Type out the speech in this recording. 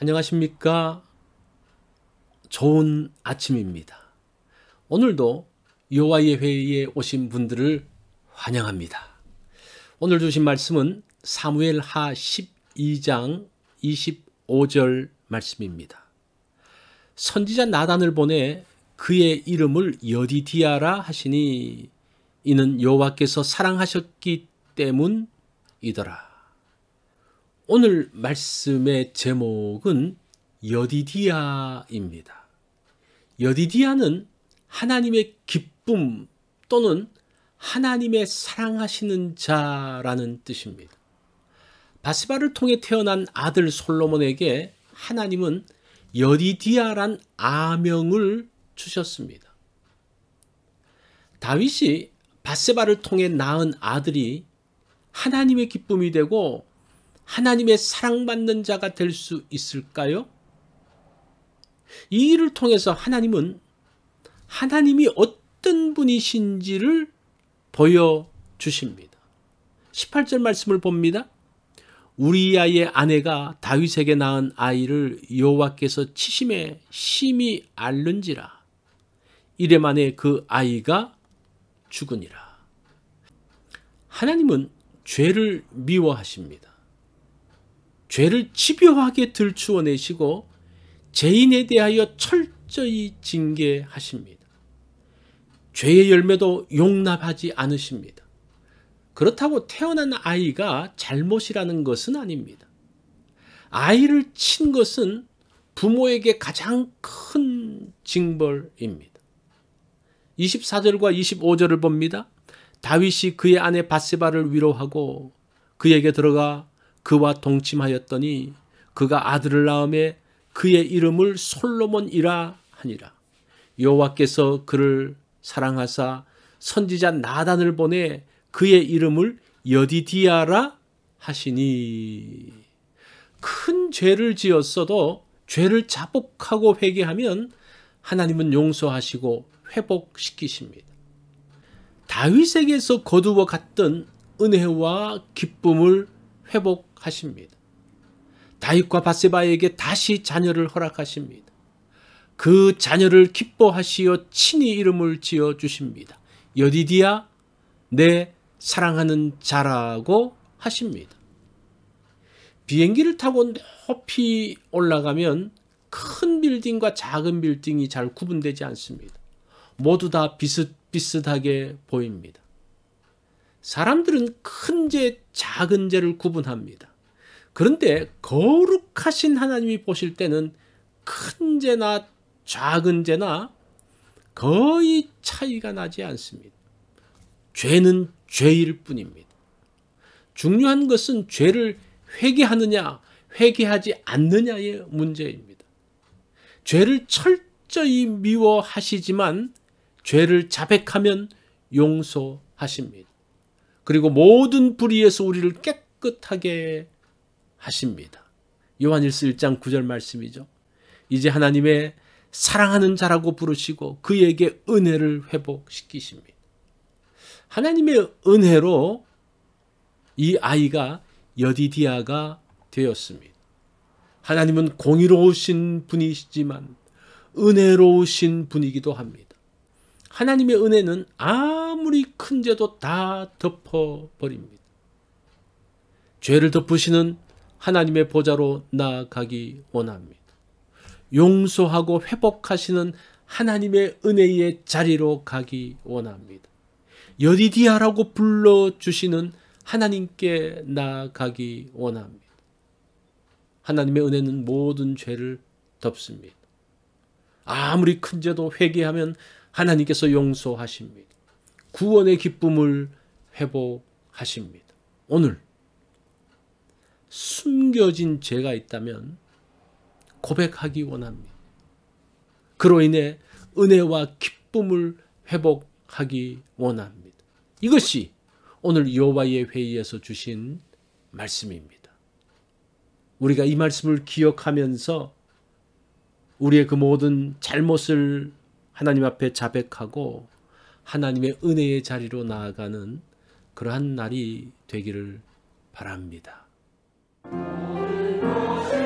안녕하십니까? 좋은 아침입니다. 오늘도 여호와의 회의에 오신 분들을 환영합니다. 오늘 주신 말씀은 사무엘하 12장 25절 말씀입니다. 선지자 나단을 보내 그의 이름을 여디디아라 하시니 이는 여호와께서 사랑하셨기 때문이더라. 오늘 말씀의 제목은 여디디아입니다. 여디디아는 하나님의 기쁨 또는 하나님의 사랑하시는 자라는 뜻입니다. 바세바를 통해 태어난 아들 솔로몬에게 하나님은 여디디아란 아명을 주셨습니다. 다윗이 바세바를 통해 낳은 아들이 하나님의 기쁨이 되고 하나님의 사랑받는 자가 될 수 있을까요? 이 일을 통해서 하나님은 하나님이 어떤 분이신지를 보여주십니다. 18절 말씀을 봅니다. 우리야의 아내가 다윗에게 낳은 아이를 여호와께서 치심에 심히 앓는지라. 이래 만에 그 아이가 죽으니라. 하나님은 죄를 미워하십니다. 죄를 집요하게 들추어내시고 죄인에 대하여 철저히 징계하십니다. 죄의 열매도 용납하지 않으십니다. 그렇다고 태어난 아이가 잘못이라는 것은 아닙니다. 아이를 친 것은 부모에게 가장 큰 징벌입니다. 24절과 25절을 봅니다. 다윗이 그의 아내 바세바를 위로하고 그에게 들어가 그와 동침하였더니 그가 아들을 낳음에 그의 이름을 솔로몬이라 하니라. 여호와께서 그를 사랑하사 선지자 나단을 보내 그의 이름을 여디디아라 하시니. 큰 죄를 지었어도 죄를 자복하고 회개하면 하나님은 용서하시고 회복시키십니다. 다윗에게서 거두어 갔던 은혜와 기쁨을 회복하십니다. 다윗과 바세바에게 다시 자녀를 허락하십니다. 그 자녀를 기뻐하시어 친히 이름을 지어 주십니다. 여디디아, 내 사랑하는 자라고 하십니다. 비행기를 타고 높이 올라가면 큰 빌딩과 작은 빌딩이 잘 구분되지 않습니다. 모두 다 비슷비슷하게 보입니다. 사람들은 큰 죄, 작은 죄를 구분합니다. 그런데 거룩하신 하나님이 보실 때는 큰 죄나 작은 죄나 거의 차이가 나지 않습니다. 죄는 죄일 뿐입니다. 중요한 것은 죄를 회개하느냐, 회개하지 않느냐의 문제입니다. 죄를 철저히 미워하시지만 죄를 자백하면 용서하십니다. 그리고 모든 불의에서 우리를 깨끗하게 하십니다. 요한일서 1장 9절 말씀이죠. 이제 하나님의 사랑하는 자라고 부르시고 그에게 은혜를 회복시키십니다. 하나님의 은혜로 이 아이가 여디디아가 되었습니다. 하나님은 공의로우신 분이시지만 은혜로우신 분이기도 합니다. 하나님의 은혜는 아무리 큰 죄도 다 덮어버립니다. 죄를 덮으시는 하나님의 보좌로 나아가기 원합니다. 용서하고 회복하시는 하나님의 은혜의 자리로 가기 원합니다. 여디디아라고 불러주시는 하나님께 나아가기 원합니다. 하나님의 은혜는 모든 죄를 덮습니다. 아무리 큰 죄도 회개하면 하나님께서 용서하십니다. 구원의 기쁨을 회복하십니다. 오늘 숨겨진 죄가 있다면 고백하기 원합니다. 그로 인해 은혜와 기쁨을 회복하기 원합니다. 이것이 오늘 여호와의 회의에서 주신 말씀입니다. 우리가 이 말씀을 기억하면서 우리의 그 모든 잘못을 하나님 앞에 자백하고 하나님의 은혜의 자리로 나아가는 그러한 날이 되기를 바랍니다. 모든 것을